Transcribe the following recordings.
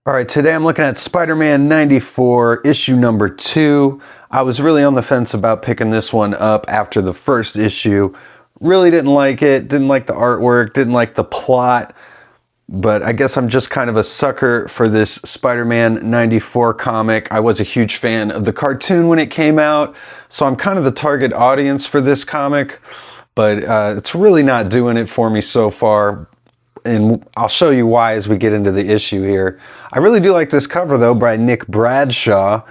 All right, today I'm looking at Spider-Man 94, issue number 2. I was really on the fence about picking this one up after the first issue. Really didn't like it, didn't like the artwork, didn't like the plot, but I guess I'm just kind of a sucker for this Spider-Man 94 comic. I was a huge fan of the cartoon when it came out, so I'm kind of the target audience for this comic, but it's really not doing it for me so far. And I'll show you why as we get into the issue here. I really do like this cover though by Nick Bradshaw.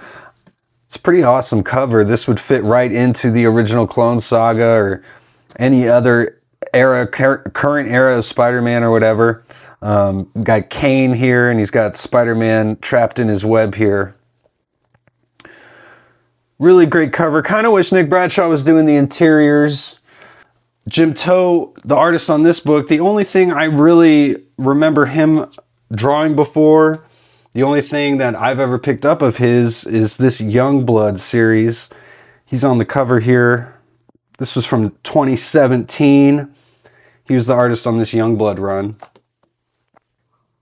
It's a pretty awesome cover. This would fit right into the original Clone Saga or any other era, current era of Spider-Man or whatever. Got Kane here and he's got Spider-Man trapped in his web here. Really great cover. Kind of wish Nick Bradshaw was doing the interiors. Jim Toe, the artist on this book, the only thing I really remember him drawing before, the only thing that I've ever picked up of his is this Youngblood series. He's on the cover here. This was from 2017. He was the artist on this Youngblood run.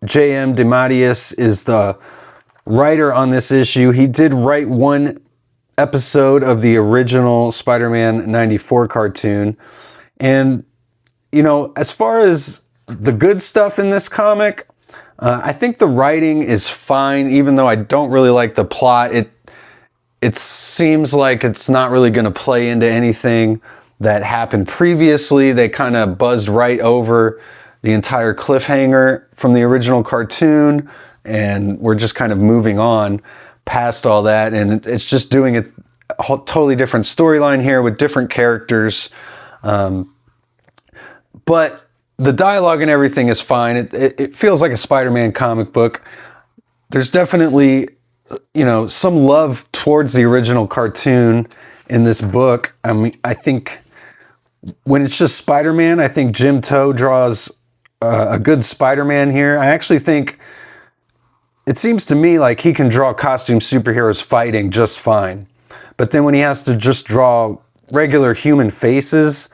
J.M. DeMatteis is the writer on this issue. He did write one episode of the original Spider-Man 94 cartoon. And, you know, as far as the good stuff in this comic, I think the writing is fine, even though I don't really like the plot. It seems like it's not really going to play into anything that happened previously. They kind of buzzed right over the entire cliffhanger from the original cartoon, and we're just kind of moving on past all that. And it's just doing a totally different storyline here with different characters. But the dialogue and everything is fine. It feels like a Spider-Man comic book. There's definitely, you know, some love towards the original cartoon in this book. I mean, I think when it's just Spider-Man, I think Jim Toe draws a good Spider-Man here. I actually think it seems to me like he can draw costume superheroes fighting just fine. But then when he has to just draw regular human faces,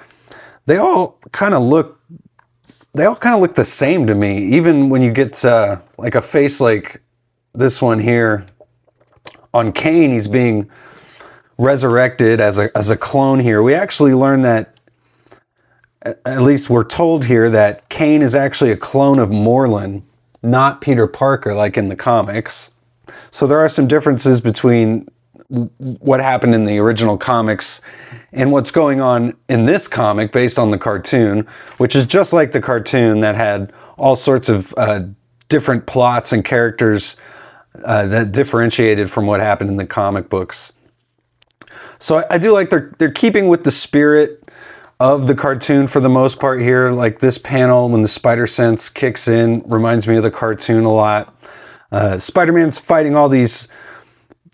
they all kind of look the same to me. Even when you get like a face like this one here on Kane, he's being resurrected as a clone here. We actually learn that, at least we're told here, that Kane is actually a clone of Morlun, not Peter Parker like in the comics. So there are some differences between what happened in the original comics and what's going on in this comic based on the cartoon, which is just like the cartoon that had all sorts of different plots and characters that differentiated from what happened in the comic books. So I do like they're keeping with the spirit of the cartoon for the most part here. Like this panel when the spider sense kicks in reminds me of the cartoon a lot. Spider-Man's fighting all these.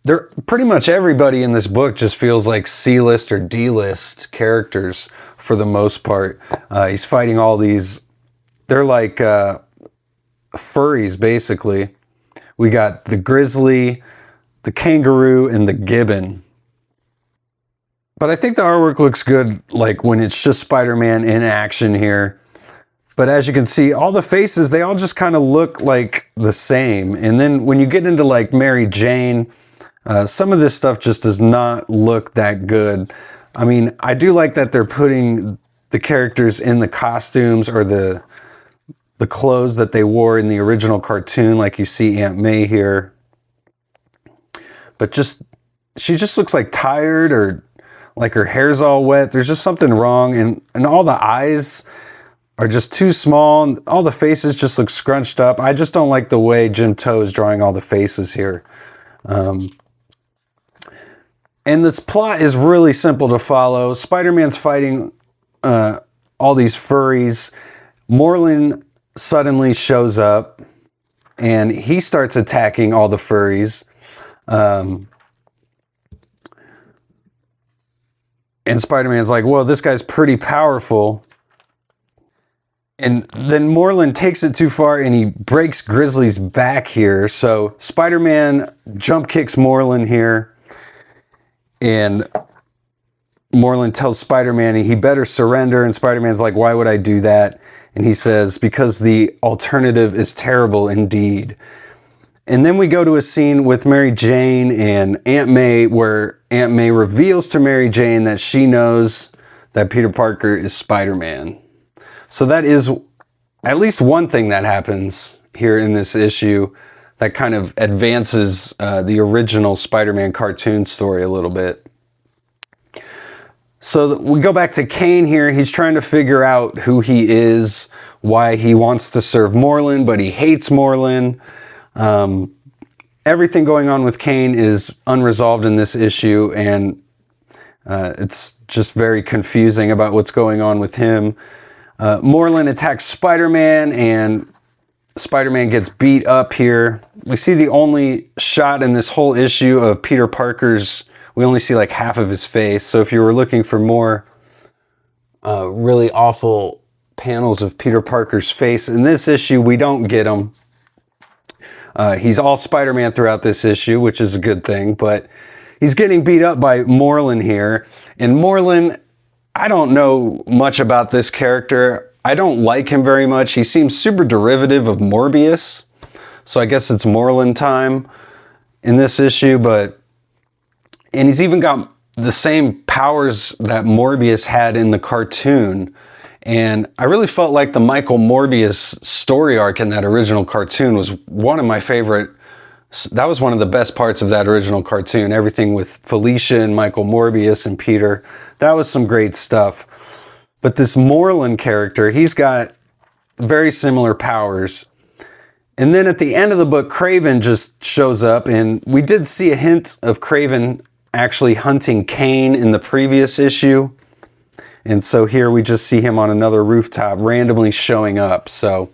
They're pretty much everybody in this book just feels like C-list or D-list characters for the most part. He's fighting all these, they're like furries basically. We got the grizzly, the kangaroo, and the gibbon. But I think the artwork looks good like when it's just Spider-Man in action here. But as you can see, all the faces, they all just kind of look like the same. And then when you get into like Mary Jane, some of this stuff just does not look that good. I mean, I do like that they're putting the characters in the costumes or the clothes that they wore in the original cartoon, like you see Aunt May here. But she just looks like tired or like her hair's all wet. There's just something wrong. And all the eyes are just too small. All the faces just look scrunched up. I just don't like the way Jim Toe is drawing all the faces here. And this plot is really simple to follow. Spider-Man's fighting all these furries. Morlun suddenly shows up and he starts attacking all the furries. And Spider-Man's like, well, this guy's pretty powerful. And then Morlun takes it too far and he breaks Grizzly's back here. So Spider-Man jump kicks Morlun here. And Morlun tells Spider-Man he better surrender. And Spider-Man's like, why would I do that? And he says, because the alternative is terrible indeed. And then we go to a scene with Mary Jane and Aunt May, where Aunt May reveals to Mary Jane that she knows that Peter Parker is Spider-Man. So that is at least one thing that happens here in this issue that kind of advances the original Spider-Man cartoon story a little bit. So we go back to Kane here. He's trying to figure out who he is, why he wants to serve Morlun, but he hates Morlun. Everything going on with Kane is unresolved in this issue, and it's just very confusing about what's going on with him. Morlun attacks Spider-Man, and Spider-Man gets beat up here. We see the only shot in this whole issue of Peter Parker's, we only see like half of his face. So if you were looking for more really awful panels of Peter Parker's face in this issue, we don't get them. He's all Spider-Man throughout this issue, which is a good thing, but he's getting beat up by Morlun here. And Morlun, I don't know much about this character. I don't like him very much. He seems super derivative of Morbius. So I guess it's Morlun time in this issue, and he's even got the same powers that Morbius had in the cartoon. And I really felt like the Michael Morbius story arc in that original cartoon was one of my favorite. That was one of the best parts of that original cartoon. Everything with Felicia and Michael Morbius and Peter. That was some great stuff. But this Morlun character, he's got very similar powers. And then at the end of the book, Kraven just shows up. And we did see a hint of Kraven actually hunting Kane in the previous issue. And so here we just see him on another rooftop randomly showing up. So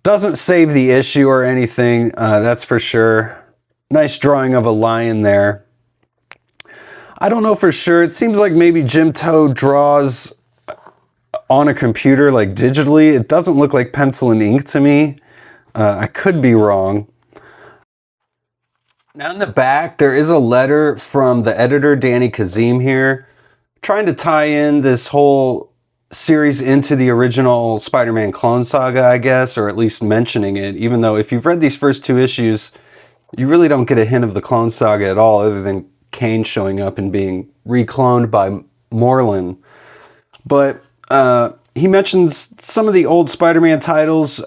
doesn't save the issue or anything, that's for sure. Nice drawing of a lion there. I don't know for sure. It seems like maybe Jim Toad draws on a computer, like digitally. It doesn't look like pencil and ink to me. I could be wrong. Now in the back, there is a letter from the editor, Danny Kazim here, trying to tie in this whole series into the original Spider-Man Clone Saga, I guess, or at least mentioning it, even though if you've read these first two issues, you really don't get a hint of the Clone Saga at all, other than Kane showing up and being recloned by Morlun. But he mentions some of the old Spider-Man titles.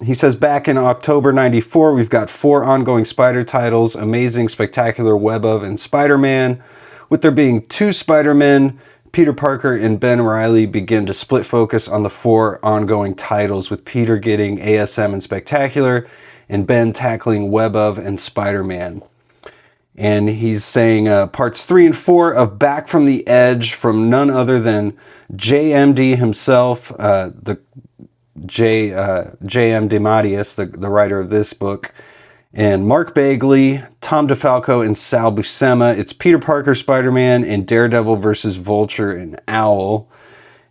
He says back in October 94, we've got 4 ongoing Spider titles, Amazing, Spectacular, Web of, and Spider-Man. With there being 2 Spider-Men, Peter Parker and Ben Reilly begin to split focus on the 4 ongoing titles, with Peter getting ASM and Spectacular, and Ben tackling Web of and Spider-Man. And he's saying parts 3 and 4 of Back from the Edge from none other than JMD himself, the J.M. DeMatteis, the writer of this book, and Mark Bagley, Tom DeFalco, and Sal Buscema. It's Peter Parker, Spider-Man, and Daredevil versus Vulture and Owl.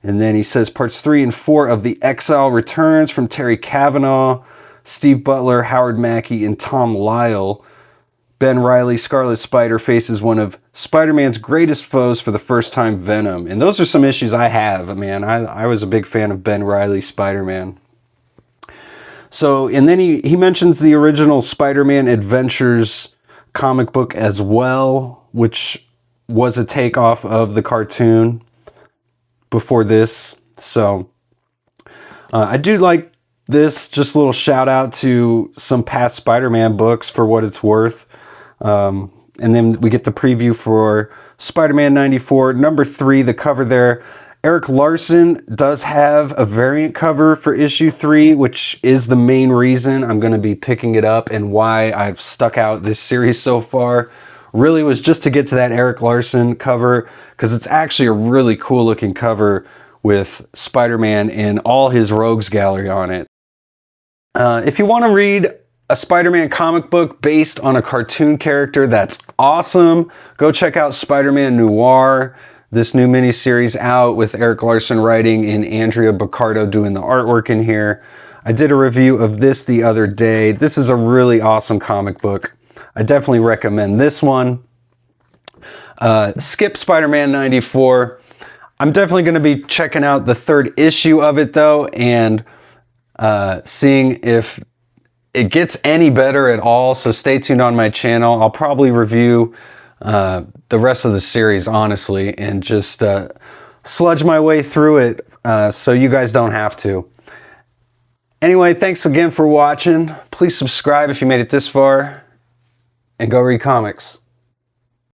And then he says parts 3 and 4 of The Exile returns from Terry Cavanaugh, Steve Butler, Howard Mackey, and Tom Lyle. Ben Reilly, Scarlet Spider, faces one of Spider-Man's greatest foes for the first time, Venom. And those are some issues I have, man. I was a big fan of Ben Reilly's Spider-Man. So, and then he mentions the original Spider-Man Adventures comic book as well, which was a takeoff of the cartoon before this. So, I do like this. Just a little shout out to some past Spider-Man books for what it's worth. And then we get the preview for Spider-Man 94, number 3, the cover there. Eric Larson does have a variant cover for issue 3, which is the main reason I'm going to be picking it up and why I've stuck out this series so far. Really was just to get to that Eric Larson cover, because it's actually a really cool looking cover with Spider-Man and all his rogues gallery on it. If you want to read a Spider-Man comic book based on a cartoon character that's awesome, go check out Spider-Man Noir, this new miniseries out with Eric Larson writing and Andrea Baccardo doing the artwork in here. I did a review of this the other day. This is a really awesome comic book. I definitely recommend this one. Skip Spider-Man 94. I'm definitely going to be checking out the 3rd issue of it though, and seeing if it gets any better at all, so stay tuned on my channel. I'll probably review the rest of the series, honestly, and just sludge my way through it so you guys don't have to. Anyway, thanks again for watching. Please subscribe if you made it this far, and go read comics.